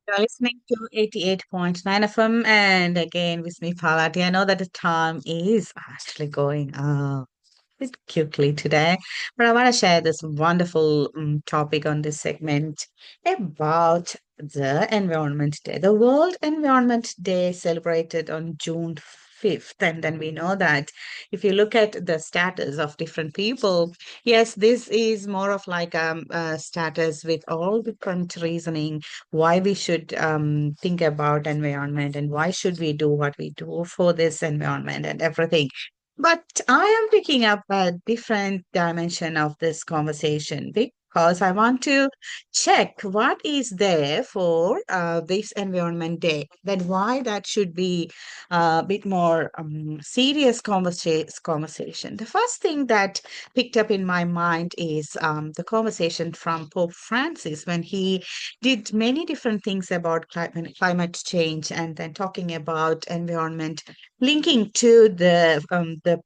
You're listening to 88.9 FM, and again with me, Palati. I know that the time is actually going bit quickly today, but I want to share this wonderful topic on this segment about the Environment Day. The World Environment Day celebrated on June 5th. And then we know that if you look at the status of different people, yes, this is more of like a status with all different reasoning why we should think about environment and why should we do what we do for this environment and everything. But I am picking up a different dimension of this conversation because I want to check what is there for this Environment Day. Then why that should be a bit more serious conversation. The first thing that picked up in my mind is the conversation from Pope Francis when he did many different things about climate change and then talking about environment linking to the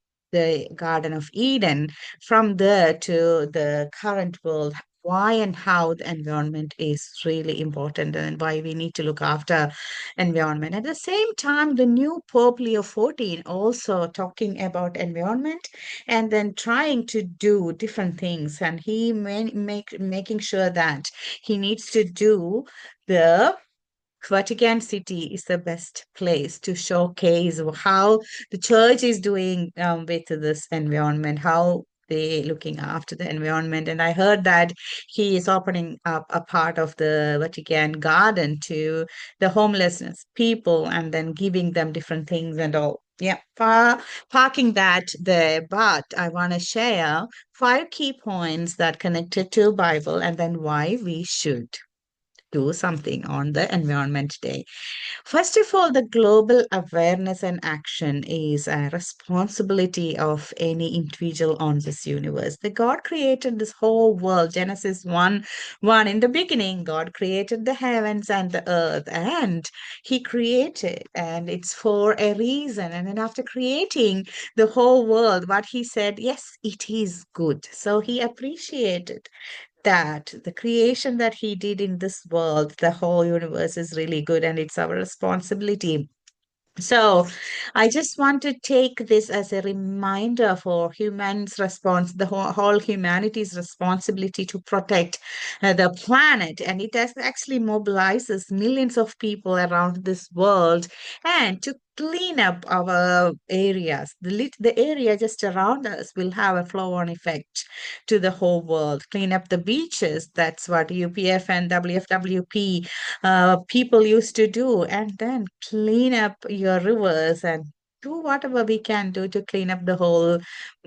Garden of Eden, from there to the current world. Why and how the environment is really important and why we need to look after environment. At the same time, the new Pope Leo 14 also talking about environment and then trying to do different things. And he making sure that he needs to do the Vatican City is the best place to showcase how the church is doing with this environment, how they looking after the environment. And I heard that he is opening up a part of the Vatican garden to the homelessness people and then giving them different things and all. Yeah, parking that there, but I want to share five key points that connected to Bible and then why we should do something on the Environment Day. First of all, the global awareness and action is a responsibility of any individual on this universe. The God created this whole world. Genesis 1 in the beginning, God created the heavens and the earth, and He created, and it's for a reason. And then after creating the whole world, what He said, yes, it is good. So He appreciated that the creation that he did in this world, the whole universe is really good and it's our responsibility. So I just want to take this as a reminder for humans' response, the whole humanity's responsibility to protect the planet. And it has actually mobilizes millions of people around this world and to clean up our areas. The area just around us will have a flow-on effect to the whole world. Clean up the beaches. That's what UPF and WFWP people used to do, and then clean up your rivers and do whatever we can do to clean up the whole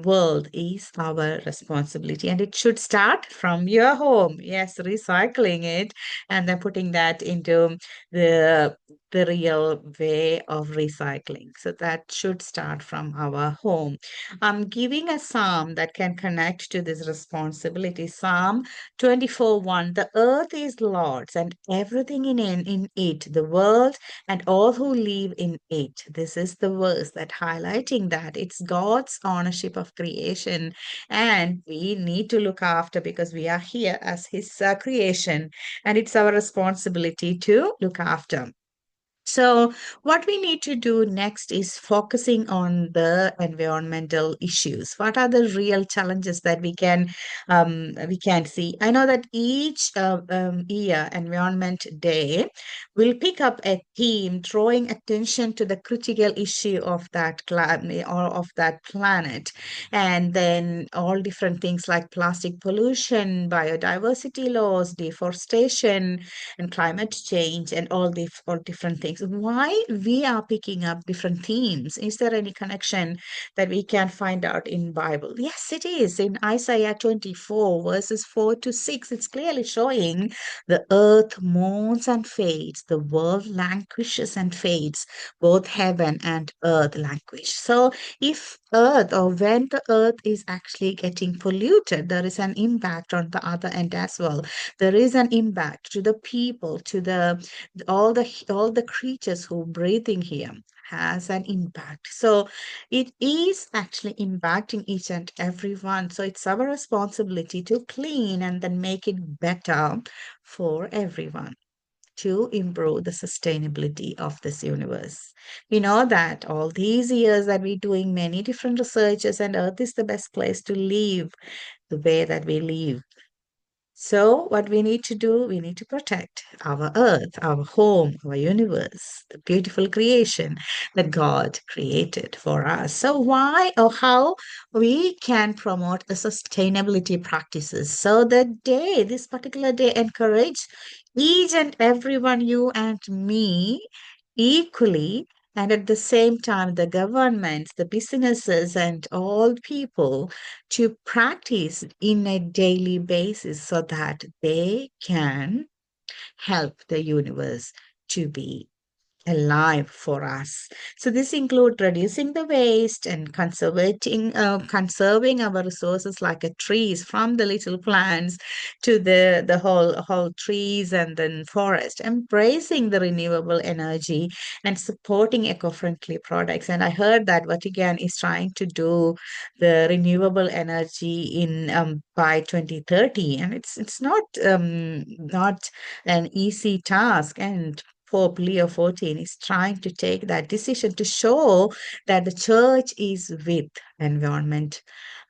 world is our responsibility. And it should start from your home. Yes, recycling it and then putting that into the the real way of recycling. So that should start from our home. I'm giving a psalm that can connect to this responsibility. Psalm 24:1. The earth is Lord's and everything in it, the world and all who live in it. This is the verse that highlighting that it's God's ownership of creation, and we need to look after because we are here as His creation, and it's our responsibility to look after. So, what we need to do next is focusing on the environmental issues. What are the real challenges that we can see? I know that each year, Environment Day, will pick up a theme drawing attention to the critical issue of that climate or of that planet, and then all different things like plastic pollution, biodiversity loss, deforestation, and climate change and all different things. Why we are picking up different themes? Is there any connection that we can find out in Bible? Yes, it is. In Isaiah 24, verses 4 to 6, it's clearly showing the earth mourns and fades, the world languishes and fades, both heaven and earth languish. So if earth or when the earth is actually getting polluted, there is an impact on the other end as well. There is an impact to the people, to the all the creatures who breathing here has an impact. So it is actually impacting each and every one. So it's our responsibility to clean and then make it better for everyone. to improve the sustainability of this universe. We know that all these years that we're doing many different researches, and Earth is the best place to live the way that we live. So, what we need to do, we need to protect our earth, our home, our universe, the beautiful creation that God created for us. So, why or how we can promote the sustainability practices so that this particular day, encourage each and everyone, you and me, equally. And at the same time, the governments, the businesses, and all people to practice in a daily basis so that they can help the universe to be alive for us. So this include reducing the waste and conserving our resources like a trees, from the little plants to the whole trees and then forest, embracing the renewable energy and supporting eco-friendly products. And I heard that Vatican is trying to do the renewable energy in by 2030, and it's not an easy task. And Pope Leo XIV is trying to take that decision to show that the church is with environment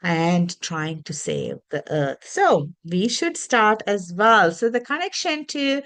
and trying to save the earth. So we should start as well. So the connection to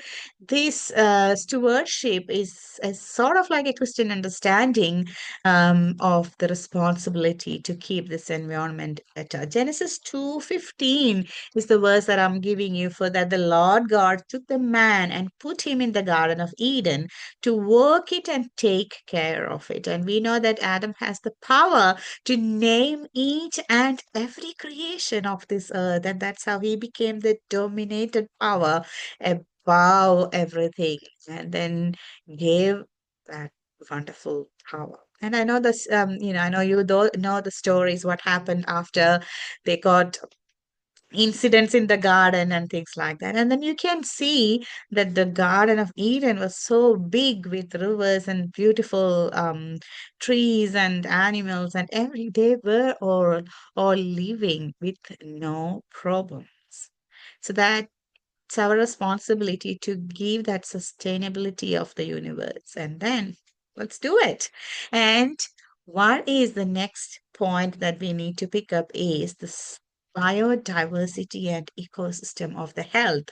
this stewardship is sort of like a Christian understanding of the responsibility to keep this environment better. Genesis 2:15 is the verse that I'm giving you. For that the Lord God took the man and put him in the Garden of Eden to work it and take care of it. And we know that Adam has the power to name each and every creation of this earth. And that's how he became the dominated power above everything. And then gave that wonderful power. And I know this, I know you know the stories, what happened after they got incidents in the garden and things like that. And then you can see that the Garden of Eden was so big with rivers and beautiful trees and animals, and they were all living with no problems. So that's our responsibility to give that sustainability of the universe. And then let's do it. And what is the next point that we need to pick up is this biodiversity and ecosystem of the health.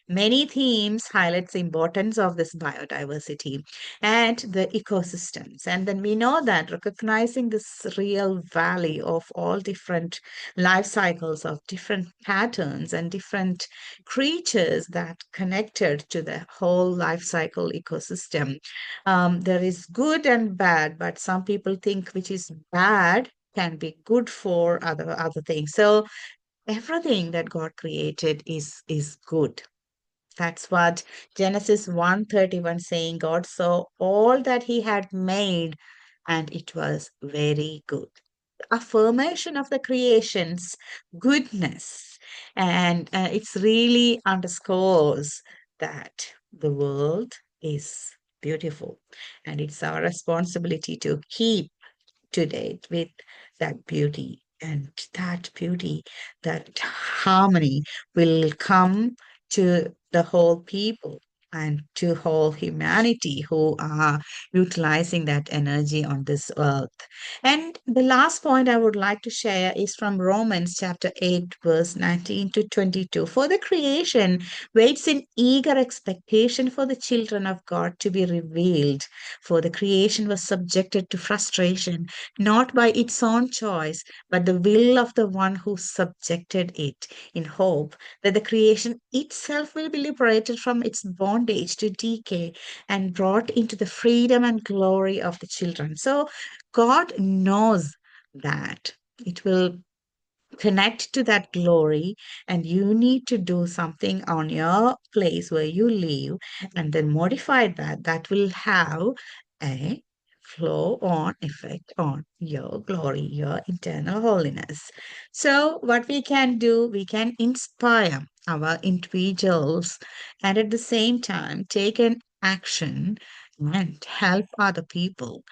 Many themes highlight the importance of this biodiversity and the ecosystems. And then we know that recognizing this real value of all different life cycles of different patterns and different creatures that connected to the whole life cycle ecosystem. There is good and bad, but some people think which is bad can be good for other things. So everything that God created is good. That's what Genesis 1:31 saying, God saw all that he had made, and it was very good. Affirmation of the creation's goodness. And it's really underscores that the world is beautiful. And it's our responsibility to keep to date with that beauty. And that beauty, that harmony will come to the whole people and to whole humanity who are utilizing that energy on this earth. And the last point I would like to share is from Romans chapter 8, verse 19 to 22. For the creation waits in eager expectation for the children of God to be revealed. For the creation was subjected to frustration, not by its own choice, but the will of the one who subjected it, in hope that the creation itself will be liberated from its bondage to decay and brought into the freedom and glory of the children. So God knows that it will connect to that glory, and you need to do something on your place where you live and then modify that will have a flow on effect on your glory, your internal holiness. So what we can do, we can inspire our individuals and at the same time take an action and help other people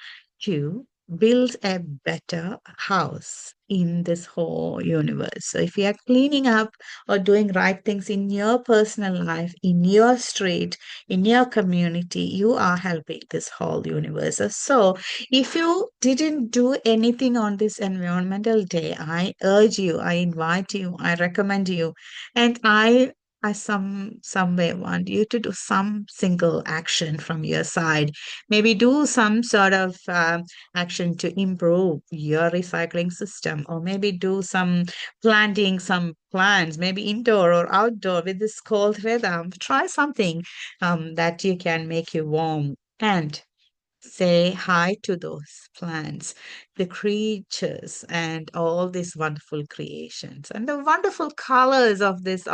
to build a better house in this whole universe. So if you are cleaning up or doing right things in your personal life, in your street, in your community, you are helping this whole universe. So if you didn't do anything on this environmental day, I urge you, I invite you, I recommend you, and I some way want you to do some single action from your side. Maybe do some sort of action to improve your recycling system, or maybe do some planting some plants, maybe indoor or outdoor with this cold weather. Try something that you can make you warm. And say hi to those plants, the creatures, and all these wonderful creations, and the wonderful colors of this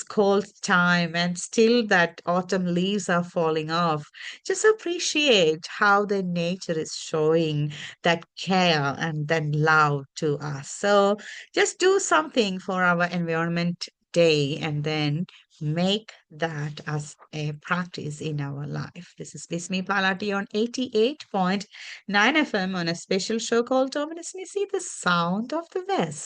cold time, and still that autumn leaves are falling off. Just appreciate how the nature is showing that care and then love to us. So just do something for our environment day, and then make that as a practice in our life. This is Bismi Palati on 88.9 FM on a special show called Dominus Missy, the Sound of the West.